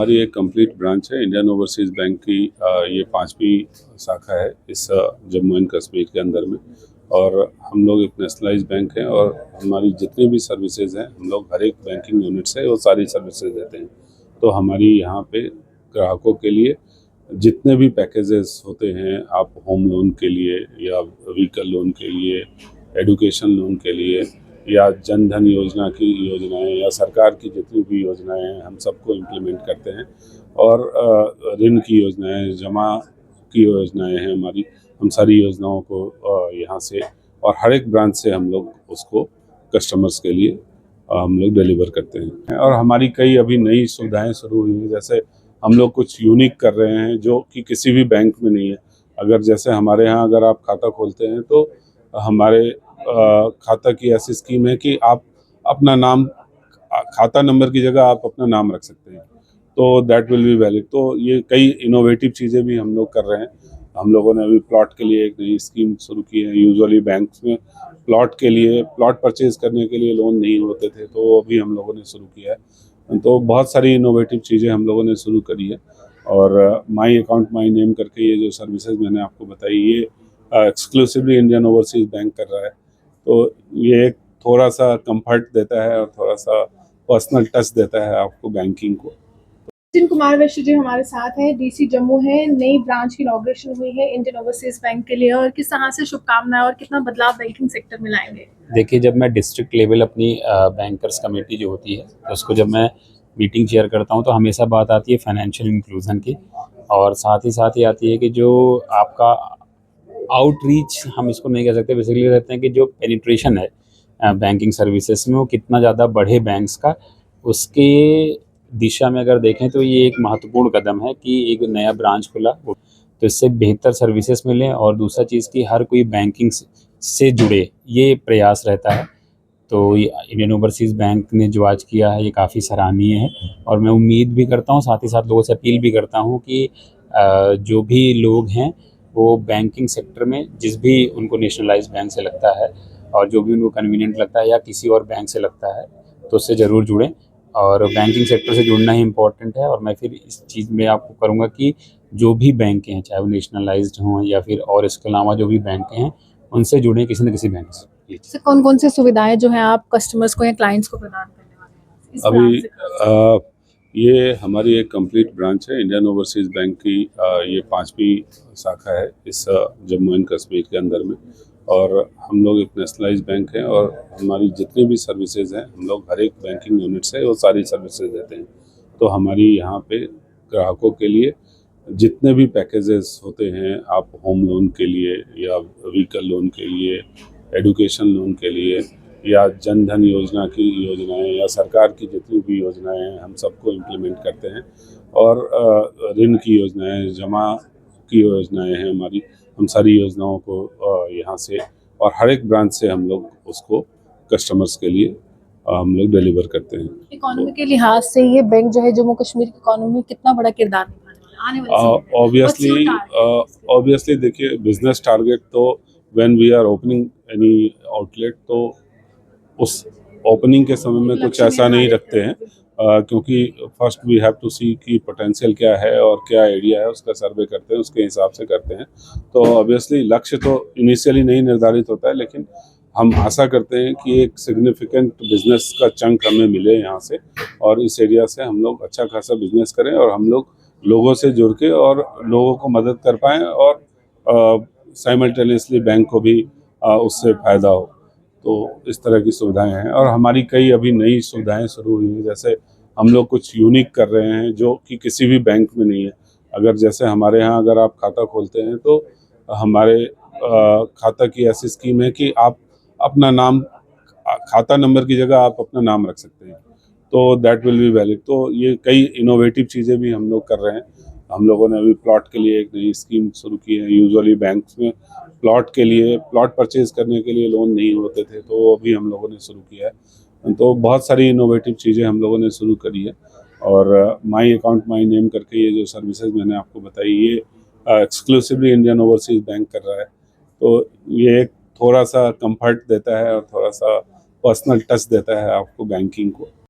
हमारी एक complete branch है इंडियन ओवरसीज़ बैंक की। ये 5वीं शाखा है इस जम्मू एंड कश्मीर के अंदर में। और हम लोग एक नेशनलाइज बैंक हैं और हमारी जितनी भी सर्विसेज हैं हम लोग हर एक बैंकिंग यूनिट से वो सारी सर्विसेज देते हैं। तो हमारी यहाँ पे ग्राहकों के लिए जितने भी पैकेजेस होते हैं, आप होम लोन के लिए या व्हीकल लोन के लिए, एडुकेशन लोन के लिए या जन धन योजना की योजनाएं या सरकार की जितनी भी योजनाएं हैं हम सबको इम्प्लीमेंट करते हैं। और ऋण की योजनाएं, जमा की योजनाएं हैं हमारी, हम सारी योजनाओं को यहाँ से और हर एक ब्रांच से हम लोग उसको कस्टमर्स के लिए हम लोग डिलीवर करते हैं। और हमारी कई अभी नई सुविधाएं शुरू हुई हैं, जैसे हम लोग कुछ यूनिक कर रहे हैं जो कि किसी भी बैंक में नहीं है। अगर जैसे हमारे यहाँ अगर आप खाता खोलते हैं तो हमारे खाता की ऐसी स्कीम है कि आप अपना नाम, खाता नंबर की जगह आप अपना नाम रख सकते हैं, तो दैट विल बी वैलिड। तो ये कई इनोवेटिव चीज़ें भी हम लोग कर रहे हैं। हम लोगों ने अभी प्लॉट के लिए एक नई स्कीम शुरू की है। यूजुअली बैंक्स में प्लॉट के लिए, प्लॉट परचेज करने के लिए लोन नहीं होते थे, तो वो भी हम लोगों ने शुरू किया है। तो बहुत सारी इनोवेटिव चीज़ें हम लोगों ने शुरू करी है। और माई अकाउंट माई नेम करके ये जो सर्विसेज मैंने आपको बताई, ये एक्सक्लूसिवली इंडियन ओवरसीज़ बैंक कर रहा है। तो ये एक थोड़ा सा कंफर्ट देता है और थोड़ा सा पर्सनल टच देता है आपको बैंकिंग को। जिन कुमार वैश्य जी हमारे साथ हैं, डीसी जम्मू है। नई ब्रांच की इनॉग्रेशन हुई है इंडियन ओवरसीज बैंक के लिए, और किस तरह से शुभकामनाएं और कितना बदलाव बैंकिंग सेक्टर में लाएंगे? देखिए, जब मैं डिस्ट्रिक्ट लेवल अपनी बैंकर्स कमेटी जो होती है तो उसको जब मैं मीटिंग चेयर करता हूँ तो हमेशा बात आती है फाइनेंशियल इंक्लूजन की, और साथ ही आती है कि जो आपका आउटरीच, हम इसको नहीं कह सकते, बेसिकली कहते हैं कि जो पेनिट्रेशन है बैंकिंग सर्विसेज में वो कितना ज़्यादा बढ़े बैंक्स का, उसके दिशा में अगर देखें तो ये एक महत्वपूर्ण कदम है कि एक नया ब्रांच खुला, तो इससे बेहतर सर्विसेज मिलें। और दूसरा चीज़ कि हर कोई बैंकिंग से जुड़े, ये प्रयास रहता है। तो ये इंडियन ओवरसीज़ बैंक ने जो आज किया है ये काफ़ी सराहनीय है, और मैं उम्मीद भी करता हूँ, साथ ही साथ लोगों से अपील भी करता हूँ कि जो भी लोग हैं वो बैंकिंग सेक्टर में जिस भी उनको नेशनलाइज बैंक से लगता है और जो भी उनको कन्वीनियंट लगता है या किसी और बैंक से लगता है तो उससे ज़रूर जुड़ें। और बैंकिंग सेक्टर से जुड़ना ही इम्पोर्टेंट है। और मैं फिर इस चीज़ में आपको करूँगा कि जो भी बैंक हैं, चाहे वो नेशनलाइज्ड हों या फिर और इसके अलावा जो भी बैंक हैं, उनसे जुड़ें किसी न किसी बैंक से। कौन कौन सी सुविधाएं जो है आप कस्टमर्स को या क्लाइंट्स को प्रदान करने वाले हैं इस अभी ब्रांच से? ये हमारी एक कंप्लीट ब्रांच है इंडियन ओवरसीज़ बैंक की। ये 5वीं शाखा है इस जम्मू एंड कश्मीर के अंदर में। और हम लोग एक नेशनलाइज बैंक हैं और हमारी जितनी भी सर्विसेज हैं हम लोग हर एक बैंकिंग यूनिट से वो सारी सर्विसेज देते हैं। तो हमारी यहाँ पे ग्राहकों के लिए जितने भी पैकेजेस होते हैं, आप होम लोन के लिए या व्हीकल लोन के लिए, एडुकेशन लोन के लिए या जन धन योजना की योजनाएं या सरकार की जितनी भी योजनाएं हैं हम सबको इम्प्लीमेंट करते हैं। और ऋण की योजनाएं, जमा की योजनाएं हैं हमारी, हम सारी योजनाओं को यहाँ से और हर एक ब्रांच से हम लोग उसको कस्टमर्स के लिए हम लोग डिलीवर करते हैं। इकोनॉमी के लिहाज से ये बैंक जो है जम्मू कश्मीर की इकोनॉमी में कितना बड़ा किरदार निभाने वाला है आने वाले समय में? What's your target? ऑब्वियसली देखिए, बिजनेस टारगेट तो when we are opening any outlet, तो उस ओपनिंग के समय में कुछ ऐसा नहीं रखते हैं, क्योंकि फर्स्ट वी हैव टू सी कि पोटेंशियल क्या है और क्या आइडिया है, उसका सर्वे करते हैं, उसके हिसाब से करते हैं। तो ऑब्वियसली लक्ष्य तो इनिशियली नहीं निर्धारित होता है, लेकिन हम आशा करते हैं कि एक सिग्निफिकेंट बिजनेस का चंक हमें मिले यहाँ से और इस एरिया से हम लोग अच्छा खासा बिजनेस करें और हम लोग लोगों से जुड़ के और लोगों को मदद कर पाएँ और साइमल्टेनियसली बैंक को भी उससे फ़ायदा हो। तो इस तरह की सुविधाएं हैं और हमारी कई अभी नई सुविधाएं शुरू हुई हैं, जैसे हम लोग कुछ यूनिक कर रहे हैं जो कि किसी भी बैंक में नहीं है। अगर जैसे हमारे यहाँ अगर आप खाता खोलते हैं तो हमारे खाता की ऐसी स्कीम है कि आप अपना नाम, खाता नंबर की जगह आप अपना नाम रख सकते हैं, तो दैट विल बी वैलिड। तो ये कई इनोवेटिव चीज़ें भी हम लोग कर रहे हैं। हम लोगों ने अभी प्लॉट के लिए एक नई स्कीम शुरू की है। यूजुअली बैंक्स में प्लॉट के लिए, प्लॉट परचेज करने के लिए लोन नहीं होते थे, तो वो भी हम लोगों ने शुरू किया है। तो बहुत सारी इनोवेटिव चीज़ें हम लोगों ने शुरू करी है। और माई अकाउंट माई नेम करके ये जो सर्विसेज मैंने आपको बताई, ये एक्सक्लूसिवली इंडियन ओवरसीज़ बैंक कर रहा है। तो ये एक थोड़ा सा कंफर्ट देता है और थोड़ा सा पर्सनल टच देता है आपको बैंकिंग को।